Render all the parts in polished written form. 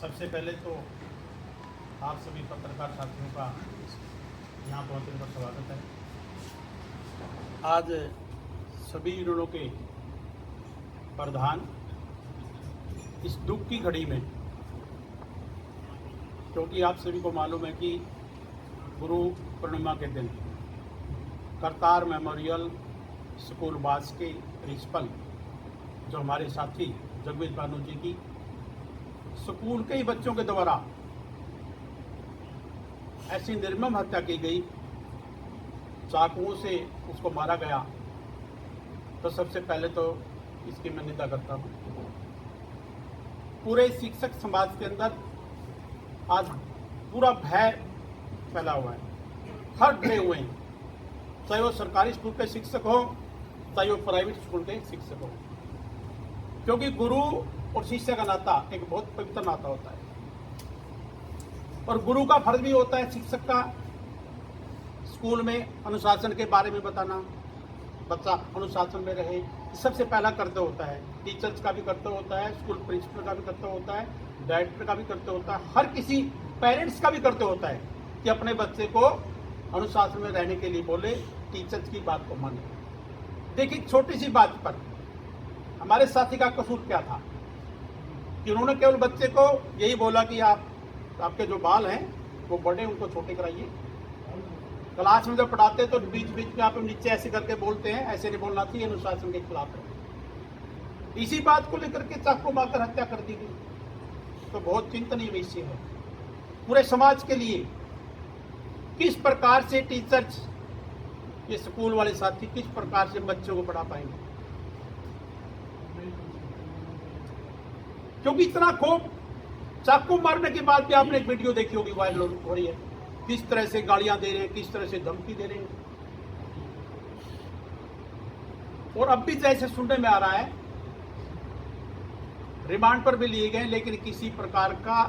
सबसे पहले तो आप सभी पत्रकार साथियों का यहाँ पहुँचने पर स्वागत है। आज सभी यूनियनों के प्रधान इस दुख की घड़ी में, क्योंकि आप सभी को मालूम है कि गुरु पूर्णिमा के दिन करतार मेमोरियल स्कूल बास के प्रिंसिपल जो हमारे साथी जगमीत भानु जी की स्कूल के ही बच्चों के द्वारा ऐसी निर्मम हत्या की गई, चाकुओं से उसको मारा गया, तो सबसे पहले तो इसकी मैं निंदा करता हूँ। पूरे शिक्षक समाज के अंदर आज पूरा भय फैला हुआ है, हर डरे हुए हैं, चाहे वो सरकारी स्कूल के शिक्षक हो चाहे वो प्राइवेट स्कूल के शिक्षक हो, क्योंकि गुरु और शिष्य का नाता एक बहुत पवित्र नाता होता है और गुरु का फर्ज भी होता है शिक्षक का स्कूल में अनुशासन के बारे में बताना, बच्चा अनुशासन में रहे, सबसे पहला कर्तव्य होता है। टीचर्स का भी कर्तव्य होता है, स्कूल प्रिंसिपल का भी कर्तव्य होता है, डायरेक्टर का भी कर्तव्य होता है, हर किसी पेरेंट्स का भी कर्तव्य होता है कि अपने बच्चे को अनुशासन में रहने के लिए बोले, टीचर्स की बात को माने। देखिए, छोटी सी बात पर हमारे साथी का कसूर क्या था कि उन्होंने केवल बच्चे को यही बोला कि आपके जो बाल हैं वो बड़े, उनको छोटे कराइए। क्लास में जब पढ़ाते तो बीच बीच में आप नीचे ऐसे करके बोलते हैं, ऐसे नहीं बोलना चाहिए, अनुशासन के खिलाफ है। इसी बात को लेकर के चाकू मारकर हत्या कर दी गई, तो बहुत चिंतनीय विषय है पूरे समाज के लिए। किस प्रकार से टीचर्स, ये स्कूल वाले साथी किस प्रकार से बच्चों को पढ़ा पाएंगे, क्योंकि इतना खूब चाकू मारने के बाद भी आपने एक वीडियो देखी होगी, वायरल हो रही है, किस तरह से गालियां दे रहे हैं, किस तरह से धमकी दे रहे हैं। और अब भी जैसे सुनने में आ रहा है रिमांड पर भी लिए गए, लेकिन किसी प्रकार का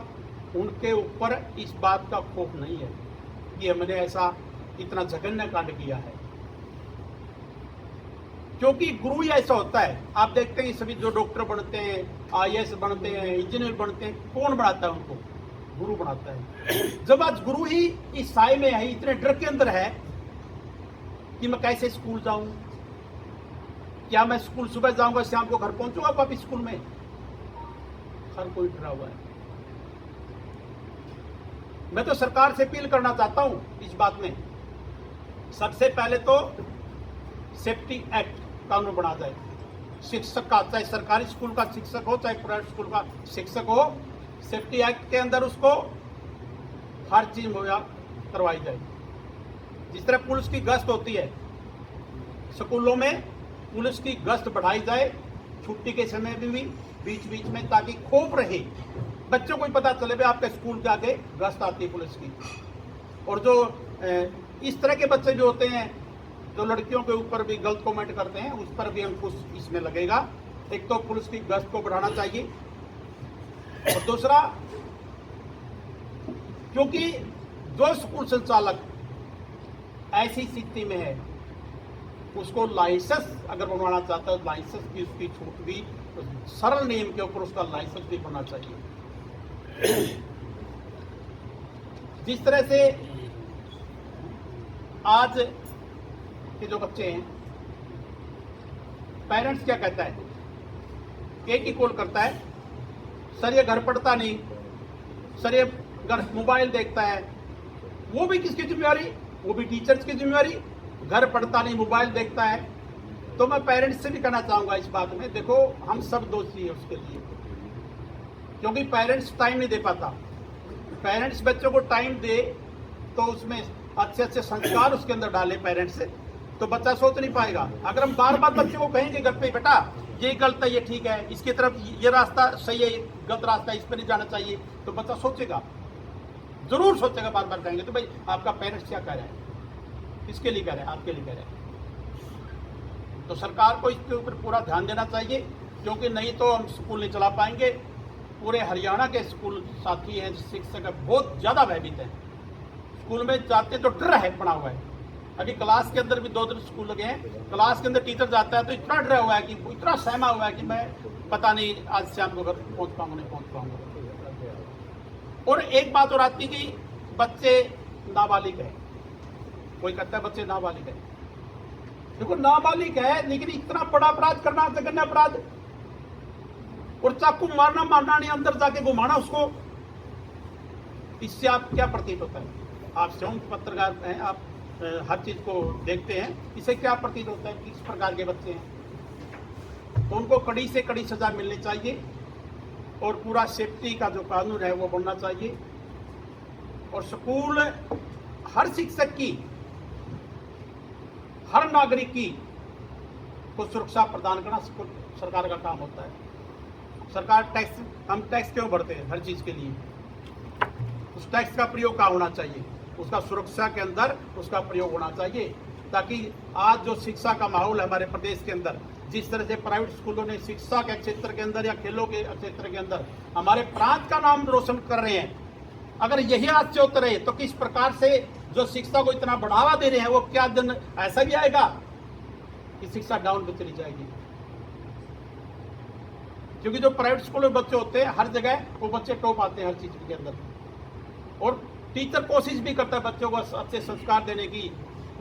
उनके ऊपर इस बात का खौफ नहीं है कि हमने ऐसा इतना जघन्य कांड किया है, क्योंकि गुरु ही ऐसा होता है। आप देखते हैं सभी जो डॉक्टर बनते हैं, IAS बनते हैं, इंजीनियर बनते हैं, कौन बनाता है उनको? गुरु बनाता है। जब आज गुरु ही इस साय में है, इतने डर के अंदर है कि मैं कैसे स्कूल जाऊं, क्या मैं स्कूल सुबह जाऊंगा शाम को घर पहुंचूंगा वापिस स्कूल में, हर कोई डरा हुआ है। मैं तो सरकार से अपील करना चाहता हूं इस बात में, सबसे पहले तो सेफ्टी एक्ट कानून बना जाए। शिक्षक का, चाहे सरकारी स्कूल का शिक्षक हो चाहे प्राइवेट स्कूल का शिक्षक हो, सेफ्टी एक्ट के अंदर उसको हर चीज मुहैया करवाई जाए। जिस तरह पुलिस की गश्त होती है, स्कूलों में पुलिस की गश्त बढ़ाई जाए, छुट्टी के समय में भी बीच बीच में, ताकि खौफ रहे, बच्चों को पता चले भाई आपके स्कूल के आगे गश्त आती है पुलिस की। और जो इस तरह के बच्चे भी होते हैं जो लड़कियों के ऊपर भी गलत कमेंट करते हैं, उस पर भी अंकुश इसमें लगेगा। एक तो पुलिस की गश्त को बढ़ाना चाहिए, और दूसरा, क्योंकि जो स्कूल संचालक ऐसी स्थिति में है उसको लाइसेंस अगर बनवाना चाहता है, लाइसेंस की उसकी छूट भी, तो सरल नियम के ऊपर उसका लाइसेंस भी बनना चाहिए। जिस तरह से आज के जो बच्चे हैं, पेरेंट्स क्या कहता है, एक ही कॉल करता है, सर ये घर पढ़ता नहीं, सर ये घर मोबाइल देखता है। वो भी किसकी जिम्मेवारी? वो भी टीचर्स की जिम्मेवारी। घर पढ़ता नहीं, मोबाइल देखता है। तो मैं पेरेंट्स से भी कहना चाहूंगा इस बात में, देखो हम सब दोषी है उसके लिए, क्योंकि पेरेंट्स टाइम नहीं दे पाता। पेरेंट्स बच्चों को टाइम दे तो उसमें अच्छे अच्छे संस्कार उसके अंदर डाले पेरेंट्स, तो बच्चा सोच नहीं पाएगा। अगर हम बार बार बच्चे को कहेंगे घर पे, बेटा ये गलत है, ये ठीक है, इसकी तरफ ये रास्ता सही है, गलत रास्ता है, इस पर नहीं जाना चाहिए, तो बच्चा सोचेगा, जरूर सोचेगा। बार बार कहेंगे तो भाई आपका पेरेंट्स क्या कह रहा है, किसके लिए कह रहे हैं? आपके लिए कह रहे हैं। तो सरकार को इसके ऊपर पूरा ध्यान देना चाहिए, क्योंकि नहीं तो हम स्कूल नहीं चला पाएंगे। पूरे हरियाणा के स्कूल साथी हैं, शिक्षक बहुत ज्यादा भयभीत है, स्कूल में जाते तो डर है बना हुआ है। अभी क्लास के अंदर भी 2 दिन स्कूल लगे हैं, क्लास के अंदर टीचर जाता है तो इतना डरा हुआ है कि इतना सहमा हुआ है कि मैं पता नहीं आज शाम को घर पहुंच पाऊंगा नहीं पहुंच पाऊंगा। और एक बात और आती कि बच्चे नाबालिग है, कोई कहता है बच्चे नाबालिग है। देखो नाबालिग है लेकिन इतना बड़ा अपराध करना, जघन्य अपराध, और चाकू मारना नहीं, अंदर जाके घुमाना उसको, इससे आप क्या प्रतीत होता है? आप स्वयं पत्रकार हैं, आप हर चीज को देखते हैं, इससे क्या प्रतीत होता है? किस प्रकार के बच्चे हैं? तो उनको कड़ी से कड़ी सजा मिलनी चाहिए और पूरा सेफ्टी का जो कानून है वो बनना चाहिए। और स्कूल हर शिक्षक की, हर नागरिक की को सुरक्षा प्रदान करना सरकार का काम होता है। सरकार टैक्स, हम टैक्स क्यों भरते हैं? हर चीज के लिए। उस टैक्स का प्रयोग क्या होना चाहिए? उसका सुरक्षा के अंदर उसका प्रयोग होना चाहिए, ताकि आज जो शिक्षा का माहौल है हमारे प्रदेश के अंदर, जिस तरह से प्राइवेट स्कूलों ने शिक्षा के क्षेत्र के अंदर या खेलों के क्षेत्र के अंदर हमारे प्रांत का नाम रोशन कर रहे हैं, अगर यही आज चलते रहे तो किस प्रकार से जो शिक्षा को इतना बढ़ावा दे रहे हैं, वो क्या दिन ऐसा भी आएगा कि शिक्षा डाउन पे चली जाएगी? क्योंकि जो प्राइवेट स्कूल में बच्चे होते हैं हर जगह वो बच्चे टॉप आते हैं हर चीज के अंदर, और टीचर कोशिश भी करता है बच्चों को अच्छे संस्कार देने की,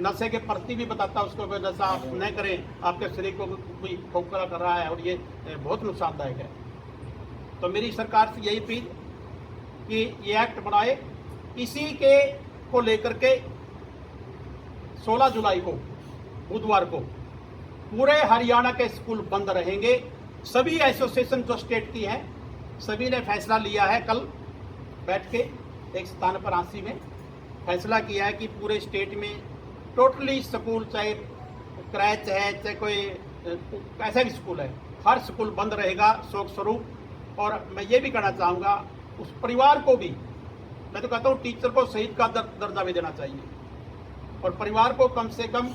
नशे के प्रति भी बताता है उसको नशा आप न करें, आपके शरीर को कोई खोखला कर रहा है और ये बहुत नुकसानदायक है। तो मेरी सरकार से यही अपील कि ये एक्ट बनाए, इसी के को लेकर के 16 जुलाई को बुधवार को पूरे हरियाणा के स्कूल बंद रहेंगे। सभी एसोसिएशन जो स्टेट की है सभी ने फैसला लिया है, कल बैठ के एक स्थान पर रांची में फैसला किया है कि पूरे स्टेट में टोटली स्कूल, चाहे क्रैच है चाहे कोई ऐसा भी स्कूल है, हर स्कूल बंद रहेगा शौक स्वरूप। और मैं ये भी कहना चाहूँगा उस परिवार को भी, मैं तो कहता हूँ टीचर को शहीद का दर्जा भी देना चाहिए, और परिवार को कम से कम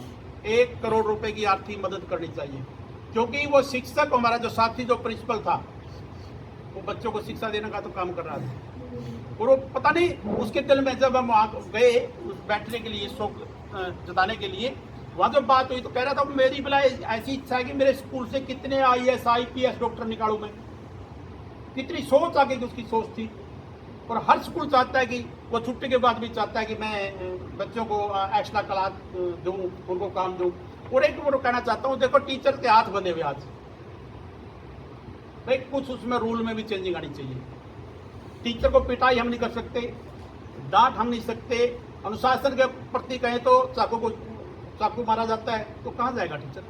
1 करोड़ रुपए की आर्थिक मदद करनी चाहिए, क्योंकि वो शिक्षक हमारा जो साथी जो प्रिंसिपल था वो बच्चों को शिक्षा देने का तो काम कर रहा था, और वो पता नहीं उसके दिल में जब हम वहाँ गए बैठने के लिए, शौक जताने के लिए, वहाँ जब बात हुई तो कह रहा था मेरी भला ऐसी इच्छा है कि मेरे स्कूल से कितने IAS IPS डॉक्टर निकालूं मैं। कितनी सोच आगे की उसकी सोच थी। और हर स्कूल चाहता है कि वो छुट्टी के बाद भी चाहता है कि मैं बच्चों को एक्स्ट्रा क्लास दूं, उनको काम दूं। और एक वो कहना चाहता हूँ, देखो टीचर के हाथ बंधे हुए आज भाई, कुछ उसमें रूल में भी चेंजिंग आनी चाहिए। टीचर को पिटाई हम नहीं कर सकते, डांट हम नहीं सकते, अनुशासन के प्रति कहें तो चाकू मारा जाता है, तो कहाँ जाएगा टीचर?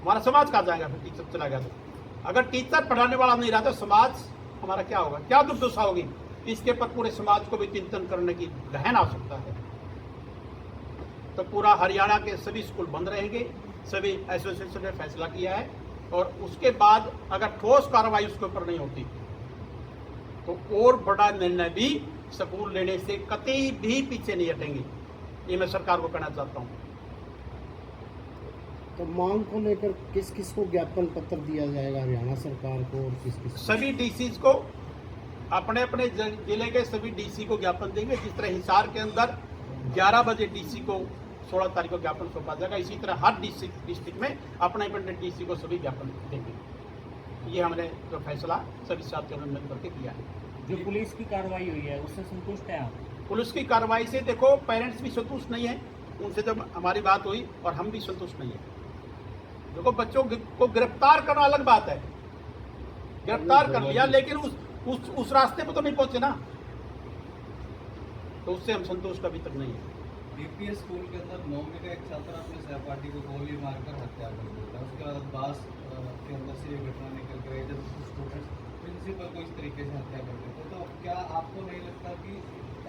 हमारा समाज कहाँ जाएगा फिर टीचर चला गया तो? अगर टीचर पढ़ाने वाला नहीं रहा तो समाज हमारा क्या होगा, क्या दुर्दशा होगी? इसके पर पूरे समाज को भी चिंतन करने की गहन आवश्यकता है। तो पूरा हरियाणा के सभी स्कूल बंद रहेंगे, सभी एसोसिएशन ने फैसला किया है, और उसके बाद अगर ठोस कार्रवाई उसके ऊपर नहीं होती तो और बड़ा निर्णय भी स्कूल लेने से कतई भी पीछे नहीं हटेंगे। ये मैं सरकार को कहना चाहता हूँ। तो मांग को लेकर किस किस को ज्ञापन पत्र दिया जाएगा हरियाणा सरकार को, और किस किस? सभी डीसीज को, अपने अपने जिले के सभी डीसी को ज्ञापन देंगे। जिस तरह हिसार के अंदर 11 बजे डीसी को 16 तारीख को ज्ञापन सौंपा जाएगा, इसी तरह हर डिस्ट्रिक्ट में अपने अपने डीसी को सभी ज्ञापन देंगे। ये हमने जो फैसला सभी साथियों ने मिल करके किया है। जो पुलिस की कार्रवाई हुई है उससे संतुष्ट हैं आप? पुलिस की कार्रवाई से देखो पेरेंट्स भी संतुष्ट नहीं है, उनसे जब हमारी बात हुई, और हम भी संतुष्ट नहीं है। देखो बच्चों को गिरफ्तार करना अलग बात है, गिरफ्तार कर लिया लेकिन उस रास्ते पर तो नहीं पहुंचे ना, तो उससे हम संतुष्ट अभी तक नहीं है। DPS स्कूल के अंदर 9वीं का एक छात्र अपने सहपाठी को गोली मारकर हत्या कर देता है, उसके बाद बास के अंदर से ये घटना निकल कर जब स्टूडेंट्स प्रिंसिपल को इस तरीके से हत्या कर देते हैं, तो क्या आपको नहीं लगता कि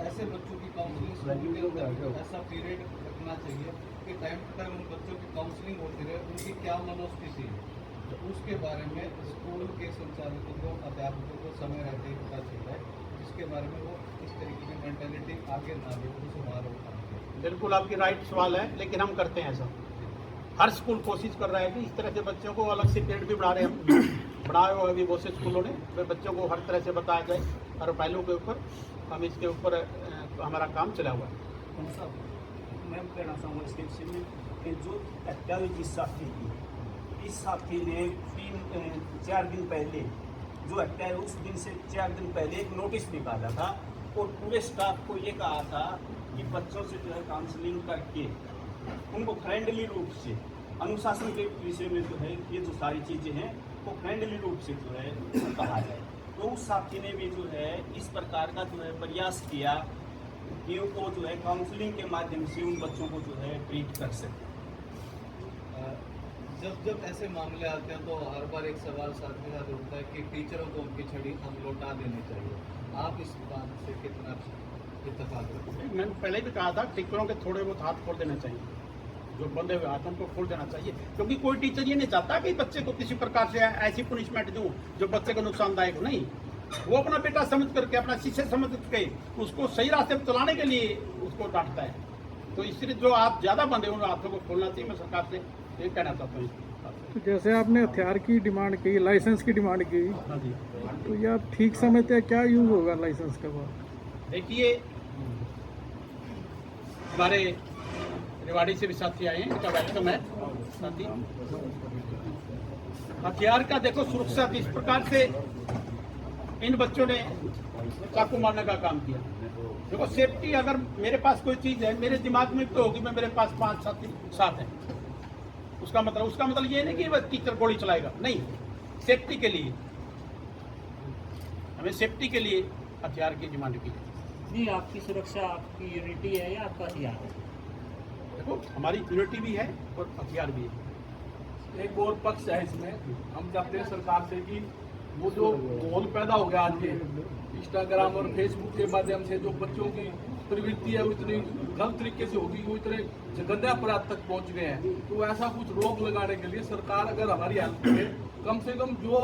ऐसे बच्चों की काउंसलिंग स्कूल के अंदर ऐसा पीरियड रखना चाहिए कि टाइम टू टाइम उन बच्चों की काउंसलिंग होती रहे, उनकी क्या मनोस्थिति है, तो उसके बारे में स्कूल के संचालकों को, अध्यापकों को समय रहते ही पता चलता है, जिसके बारे में वो इस तरीके की मेंटेलिटी आगे ना ले, उसे सुधार होता है। बिल्कुल आपकी राइट सवाल है, लेकिन हम करते हैं ऐसा। हर स्कूल कोशिश कर रहा है कि इस तरह से बच्चों को अलग से पीरियड भी बना रहे हैं, बनाए हुए अभी बहुत से स्कूलों ने, वे बच्चों को हर तरह से बताया जाए, हर पहलू के ऊपर हम इसके ऊपर हमारा काम चला हुआ है। मैं कहना चाहूँगा इसके विषय में कि जो हत्या हुई जिस साथी की, इस साथी ने 4 दिन पहले जो हत्या है उस दिन से 4 दिन पहले एक नोटिस निकाला था और पूरे स्टाफ को ये कहा था कि बच्चों से जो है काउंसलिंग करके उनको फ्रेंडली रूप से अनुशासन के विषय में जो है ये जो सारी चीज़ें हैं वो फ्रेंडली रूप से जो है कहा जाए। तो उस साथी ने भी जो है इस प्रकार का जो है प्रयास किया कि वो जो है काउंसलिंग के माध्यम से उन बच्चों को जो है ट्रीट कर सके। जब ऐसे मामले आते हैं तो हर बार एक सवाल साथ में साथ उठता है कि टीचरों को उनकी छड़ी हम लौटा देनी चाहिए। आप इस बात से कितना इत्तेफाक रखते हैं? मैंने पहले भी कहा था टीचरों के थोड़े बहुत हाथ खोल देना चाहिए, जो बंधे हुए हाथों को खोल देना चाहिए, क्योंकि कोई टीचर ये नहीं चाहता कि बच्चे को किसी प्रकार से ऐसी पनिशमेंट दूं जो बच्चे को नुकसानदायक हो। नहीं, वो अपना बेटा समझ करके, अपना शिष्य समझ करके उसको सही रास्ते पर चलाने के लिए उसको डांटता है। तो इसलिए जो आप ज्यादा बंधे उन हाथों को खोलना चाहिए। मैं सरकार से ये कहना चाहता हूँ। तो जैसे आपने हथियार की डिमांड की, लाइसेंस की डिमांड की, हाँ जी, तो ये आप ठीक समझते हैं क्या यूज होगा लाइसेंस का बाद? देखिए हमारे रेवाड़ी से भी साथी आए हैं, इनका वेलकम है साथी। हथियार का देखो सुरक्षा इस प्रकार से इन बच्चों ने चाकू मारने का काम किया। देखो सेफ्टी, अगर मेरे पास कोई चीज है मेरे दिमाग में तो होगी, मैं मेरे पास 5 साथी साथ हैं, उसका मतलब ये नहीं कि वह टीचर गोली चलाएगा, नहीं, सेफ्टी के लिए, हमें सेफ्टी के लिए हथियार की डिमांड की। नहीं, आपकी सुरक्षा आपकी यूनिटी है या आपका हथियार है? देखो हमारी यूनिटी भी है और हथियार भी है। एक और पक्ष है इसमें, हम चाहते हैं सरकार से कि वो जो माहौल पैदा हो गया आज के इंस्टाग्राम और फेसबुक के माध्यम से, जो बच्चों की प्रवृत्ति है वो इतनी गलत तरीके से होगी, वो इतने गंदे अपराध तक पहुंच गए हैं। तो ऐसा कुछ रोक लगाने के लिए सरकार अगर हमारी हेल्प करे, कम से कम जो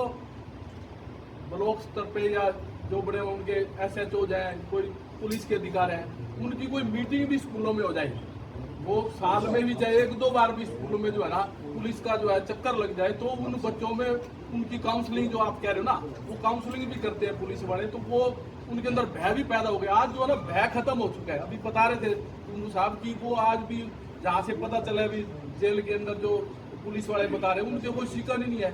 ब्लॉक स्तर पे या जो बड़े उनके SHO हैं, कोई पुलिस के अधिकारी हैं, उनकी कोई मीटिंग भी स्कूलों में हो जाए। वो साल में भी चाहे 1-2 बार भी स्कूलों में जो है ना पुलिस का जो है चक्कर लग जाए, तो उन बच्चों में उनकी काउंसलिंग, जो आप कह रहे हो ना, वो काउंसलिंग भी करते हैं पुलिस वाले, तो वो उनके अंदर भय भी पैदा हो गया। आज जो है ना भय खत्म हो चुका है। अभी बता रहे थे टुन्नू साहब की, वो आज भी जहाँ से पता चला अभी जेल के अंदर जो पुलिस वाले बता रहे हैं, उनके कोई शिकन ही नहीं है,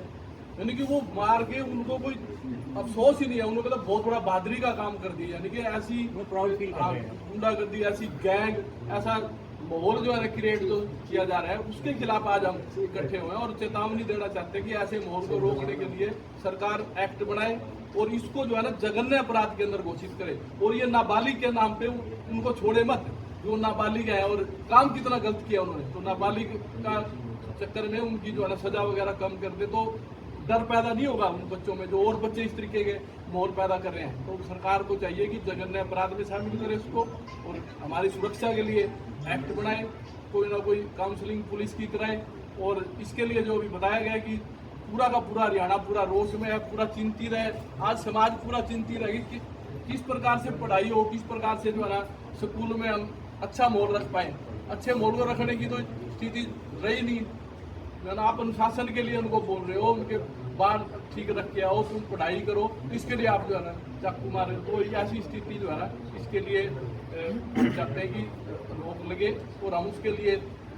यानी कि वो मार के उनको कोई अफसोस ही नहीं है। उन्होंने तो बहुत बड़ा बहादुरी का काम कर दिया, यानी कि ऐसी गुंडागर्दी, ऐसी गैंग, ऐसा माहौल जो है ना क्रिएट जो किया जा रहा है, उसके खिलाफ आज हम इकट्ठे हुए हैं और चेतावनी देना चाहते हैं कि ऐसे माहौल को रोकने के लिए सरकार एक्ट बनाए और इसको जो है ना जघन्य अपराध के अंदर घोषित करे। और ये नाबालिग के नाम पे उनको छोड़े मत, जो नाबालिग है और काम कितना गलत किया उन्होंने, तो नाबालिग का चक्कर में उनकी जो है ना सजा वगैरह कम कर दे, तो डर पैदा नहीं होगा उन बच्चों में, जो और बच्चे इस तरीके के माहौल पैदा कर रहे हैं। तो सरकार को चाहिए कि जघन्य अपराध में शामिल करे इसको और हमारी सुरक्षा के लिए एक्ट बनाए, कोई ना कोई काउंसलिंग पुलिस की कराए। और इसके लिए जो अभी बताया गया है कि पूरा का पूरा हरियाणा पूरा रोष में है, पूरा चिंतित है, आज समाज पूरा चिंतित है कि किस प्रकार से पढ़ाई हो, किस प्रकार से जो है ना स्कूल में हम अच्छा माहौल रख पाए। अच्छे माहौल को रखने की तो स्थिति रही नहीं, आप अनुशासन के लिए उनको बोल रहे हो, उनके बाहर ठीक रख के आओ, तुम पढ़ाई करो, इसके लिए आप जो है ना चाकू मारे, तो ऐसी स्थिति जो है ना, इसके लिए हम चाहते हैं कि रोक लगे और हम उसके लिए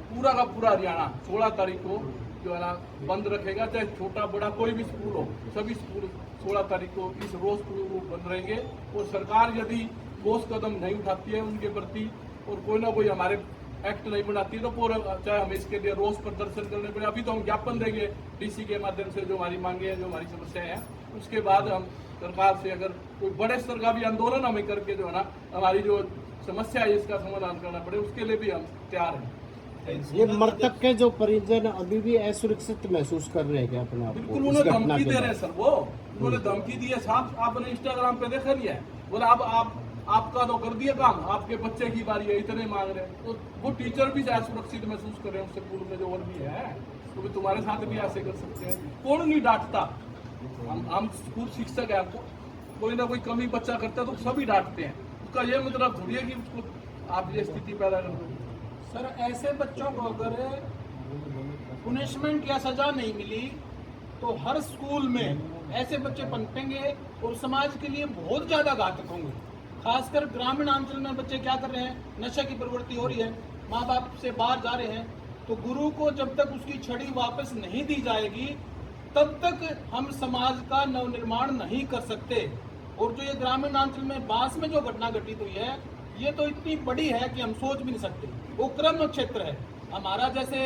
पूरा का पूरा हरियाणा 16 तारीख को जो है ना बंद रखेगा, चाहे छोटा बड़ा कोई भी स्कूल हो, सभी स्कूल 16 तारीख को इस रोज को बंद रहेंगे। और सरकार यदि ठोस कदम नहीं उठाती है उनके प्रति और कोई ना कोई हमारे एक्ट नहीं बनाती है, तो पूरा चाहे हमें इसके लिए रोज प्रदर्शन करने पड़े। अभी तो हम ज्ञापन देंगे DC के माध्यम से, जो हमारी मांगे हैं, जो हमारी समस्याएं हैं, उसके बाद हम सरकार से अगर कोई बड़े स्तर का भी आंदोलन हमें करके जो है ना हमारी जो समस्या है इसका समाधान करना पड़े, उसके लिए भी हम तैयार हैं। ये मृतक के जो परिजन अभी भी असुरक्षित महसूस कर रहे हैं क्या अपने आप को? बिल्कुल, उन्होंने धमकी दे रहे हैं सर, वो उन्होंने धमकी दी है साहब, आपने इंस्टाग्राम पे देखा नहीं है, बोला अब आपका तो कर दिया काम, आपके बच्चे की बारी है, इतने मांग रहे हैं। तो वो टीचर भी असुरक्षित महसूस कर रहे हैं उस स्कूल में जो और भी है, तो भी तुम्हारे साथ भी ऐसे कर सकते हैं। कौन नहीं डांटता, हम स्कूल शिक्षक है, कोई ना कोई कमी बच्चा करता है तो सभी डांटते हैं। उसका ये मतलब थोड़ी है कि उसको आप ये स्थिति पैदा कर दो। सर ऐसे बच्चों को अगर पुनिशमेंट या सजा नहीं मिली तो हर स्कूल में ऐसे बच्चे पनपेंगे और समाज के लिए बहुत ज़्यादा घातक होंगे। खासकर ग्रामीण अंचल में बच्चे क्या कर रहे हैं, नशे की प्रवृत्ति हो रही है, माँ बाप से बाहर जा रहे हैं, तो गुरु को जब तक उसकी छड़ी वापस नहीं दी जाएगी तब तक हम समाज का नवनिर्माण नहीं कर सकते। और जो ये ग्रामीण अंचल में बांस में जो घटना घटित हुई है, ये तो इतनी बड़ी है कि हम सोच भी नहीं सकते। वो क्रम क्षेत्र है हमारा, जैसे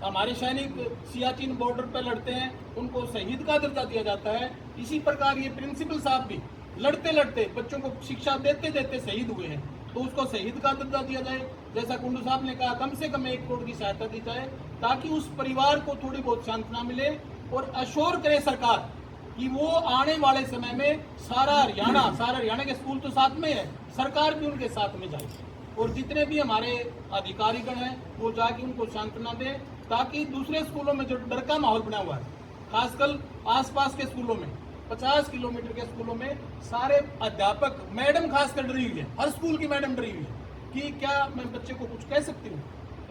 हमारे सैनिक सियाचिन बॉर्डर पर लड़ते हैं, उनको शहीद का दर्जा दिया जाता है, इसी प्रकार ये प्रिंसिपल साहब भी लड़ते लड़ते बच्चों को शिक्षा देते देते शहीद हुए हैं, तो उसको शहीद का दर्जा दिया जाए। जैसा कुंडू साहब ने कहा, कम से कम 1 करोड़ की सहायता दी जाए ताकि उस परिवार को थोड़ी बहुत सांत्वना मिले, और अश्योर करे सरकार कि वो आने वाले समय में सारा हरियाणा के स्कूल तो साथ में है, सरकार भी उनके साथ में जाए, और जितने भी हमारे अधिकारीगण हैं वो जाके उनको सांत्वना दे, ताकि दूसरे स्कूलों में जो डर का माहौल बना हुआ है, खासकर आसपास के स्कूलों में, 50 किलोमीटर के स्कूलों में सारे अध्यापक, मैडम खासकर डरी हुई है, हर स्कूल की मैडम डरी हुई है कि क्या मैं बच्चे को कुछ कह सकती हूँ।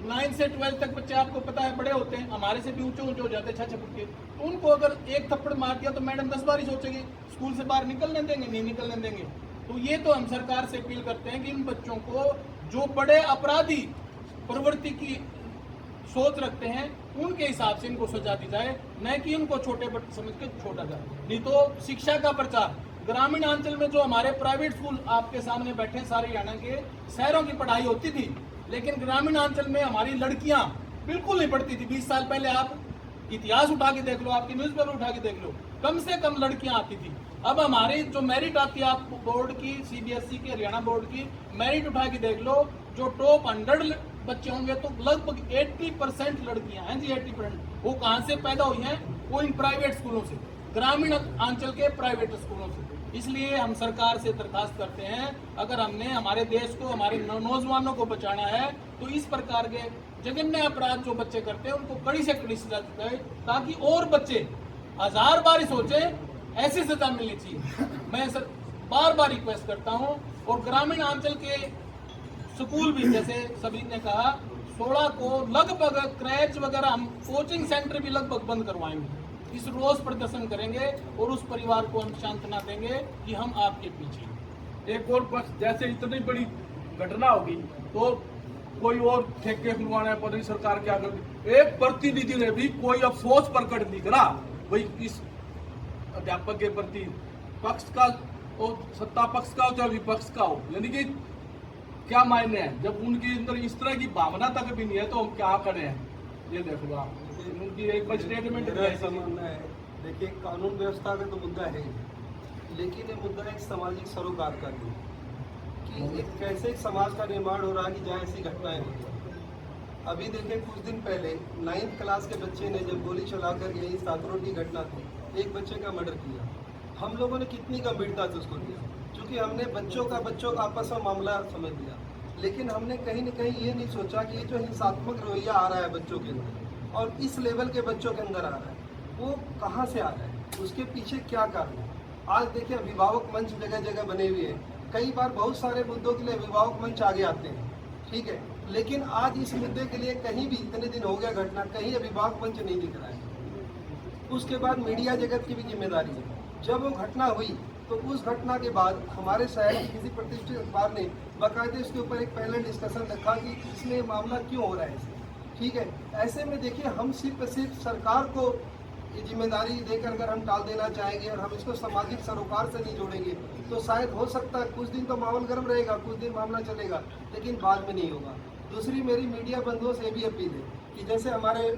9 से 12 तक बच्चे आपको पता है बड़े होते हैं, हमारे से भी ऊंचे ऊंचे हो जाते हैं 6-6 फुट के, तो उनको अगर एक थप्पड़ मार दिया तो मैडम 10 बार ही सोचेगी, स्कूल से बाहर निकलने देंगे, नहीं निकलने देंगे। तो ये तो हम सरकार से अपील करते हैं कि इन बच्चों को जो बड़े अपराधी प्रवृत्ति की सोच रखते हैं उनके हिसाब से इनको सजा दी जाए, न कि उनको छोटे बच्चे समझ के छोड़ा जाए। नहीं तो शिक्षा का प्रचार ग्रामीण अंचल में जो हमारे प्राइवेट स्कूल आपके सामने बैठे हैं, सारे हरियाणा के शहरों की पढ़ाई होती थी, लेकिन ग्रामीण अंचल में हमारी लड़कियां बिल्कुल नहीं पढ़ती थी। 20 साल पहले आप इतिहास उठा के देख लो, आपकी न्यूज़पेपर उठा के देख लो, कम से कम लड़कियां आती थी। अब हमारी जो मेरिट आती है, आप बोर्ड की, सीबीएसई की, हरियाणा बोर्ड की मेरिट उठा के देख लो, जो टॉप 100 बच्चे होंगे तो लगभग 80% लड़कियां हैं जी, 80%। वो कहाँ से पैदा हुई हैं? वो इन प्राइवेट स्कूलों से, ग्रामीण अंचल के प्राइवेट स्कूलों से। इसलिए हम सरकार से दरखास्त करते हैं, अगर हमने हमारे देश को, हमारे नौजवानों को बचाना है तो इस प्रकार के जघन्य अपराध जो बच्चे करते हैं उनको कड़ी से कड़ी सजा दी जाए, ताकि और बच्चे 1000 बार सोचे ऐसी सजा मिलनी चाहिए। मैं सर बार बार रिक्वेस्ट करता हूँ। और ग्रामीण अंचल के स्कूल भी, जैसे सभी ने कहा, 16 को लगभग क्रैच वगैरह, हम कोचिंग सेंटर भी लगभग बंद करवाएंगे। इस रोज प्रदर्शन करेंगे और उस परिवार को हम सांत्वना देंगे कि हम आपके पीछे हैं। एक और पक्ष, जैसे इतनी बड़ी घटना होगी तो कोई और ठेके खुलवाना है, पता नहीं सरकार क्या कर। एक प्रतिनिधि ने भी कोई अफसोस प्रकट नहीं करा भाई इस अध्यापक के प्रति, पक्ष का और सत्ता पक्ष का हो चाहे विपक्ष का हो, यानी कि क्या मायने हैं जब उनके अंदर इस तरह की भावना तक भी नहीं है, तो हम क्या करें। ये देख लो आप, उनकी एक स्टेटमेंट ऐसा मानना है। देखिए, कानून व्यवस्था का तो मुद्दा है, लेकिन ये मुद्दा एक सामाजिक सरोकार का भी कि एक कैसे एक समाज का निर्माण हो रहा है कि जहाँ ऐसी घटनाएं होती हैं। अभी देखिए, कुछ दिन पहले 9th क्लास के बच्चे ने जब गोली चलाकर यही सातरोड की घटना थी, एक बच्चे का मर्डर किया। हम लोगों ने कितनी गंभीरता से उसको लिया, क्योंकि हमने बच्चों का आपस में मामला समझ लिया, लेकिन हमने कहीं न कहीं ये नहीं सोचा कि ये जो हिंसात्मक रवैया आ रहा है बच्चों के अंदर और इस लेवल के बच्चों के अंदर आ रहा है, वो कहाँ से आ रहा है, उसके पीछे क्या कारण है। आज देखिए, अभिभावक मंच जगह जगह बने हुए हैं। कई बार बहुत सारे मुद्दों के लिए अभिभावक मंच आगे आते हैं, ठीक है, लेकिन आज इस मुद्दे के लिए कहीं भी, इतने दिन हो गया घटना, कहीं अभिभावक मंच नहीं दिख रहा है। उसके बाद मीडिया जगत की भी जिम्मेदारी है। जब वो घटना हुई तो उस घटना के बाद हमारे शहर के किसी प्रतिष्ठित अखबार ने बाकायदे उसके ऊपर एक पैनल डिस्कशन रखा कि इसमें मामला क्यों हो रहा है, ठीक है। ऐसे में देखिए, हम सिर्फ सरकार को ये जिम्मेदारी देकर अगर हम टाल देना चाहेंगे और हम इसको सामाजिक सरोकार से नहीं जोड़ेंगे तो शायद हो सकता है कुछ दिन तो माहौल गर्म रहेगा, कुछ दिन मामला चलेगा, लेकिन बाद में नहीं होगा। दूसरी मेरी मीडिया बंधुओं से भी अपील है कि जैसे हमारे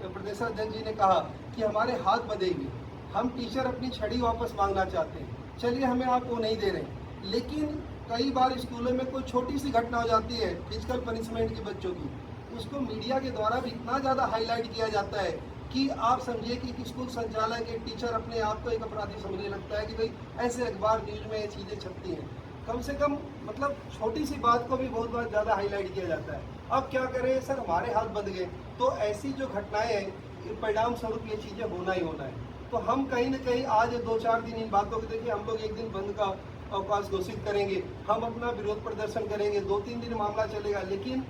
प्रदेशाध्यक्ष जी ने कहा कि हमारे हाथ बंधेंगे, हम टीचर अपनी छड़ी वापस मांगना चाहते हैं, चलिए हमें आप वो नहीं दे रहे, लेकिन कई बार स्कूलों में कोई छोटी सी घटना हो जाती है फिजिकल पनिशमेंट की बच्चों की, उसको मीडिया के द्वारा भी इतना ज़्यादा हाईलाइट किया जाता है कि आप समझिए कि स्कूल संचालक के टीचर अपने आप को एक अपराधी समझने लगता है कि भाई ऐसे अखबार न्यूज़ में ये चीज़ें छपती हैं। कम से कम मतलब छोटी सी बात को भी बहुत बार ज़्यादा हाईलाइट किया जाता है। अब क्या करें सर, हमारे हाथ बंध गए, तो ऐसी जो घटनाएं हैं, परिणाम स्वरूप ये चीज़ें होना ही होना है। तो हम कहीं ना कहीं आज 2-4 दिन इन बातों को देखिए, हम लोग एक दिन बंद का अवकाश घोषित करेंगे, हम अपना विरोध प्रदर्शन करेंगे, 2-3 दिन मामला चलेगा, लेकिन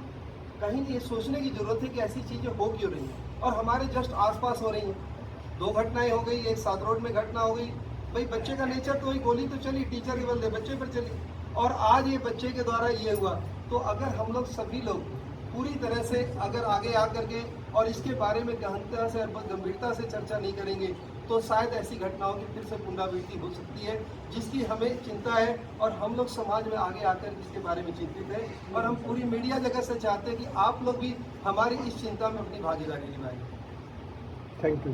कहीं ये सोचने की जरूरत है कि ऐसी चीज़ें हो क्यों रही हैं और हमारे जस्ट आसपास हो रही हैं। 2 घटनाएं हो गई, एक सातरोड में घटना हो गई, भाई बच्चे का नेचर तो वही, गोली तो चली, टीचर के बदले बच्चे पर चली, और आज ये बच्चे के द्वारा ये हुआ। तो अगर हम लोग सभी लोग पूरी तरह से अगर आगे आकर के और इसके बारे में गहनता से और गंभीरता से चर्चा नहीं करेंगे तो शायद ऐसी घटनाओं की फिर से पुनरावृत्ति हो सकती है, जिसकी हमें चिंता है और हम लोग समाज में आगे आकर इसके बारे में चिंतित हैं और हम पूरी मीडिया जगत से चाहते हैं कि आप लोग भी हमारी इस चिंता में अपनी भागीदारी निभाएं। Thank you.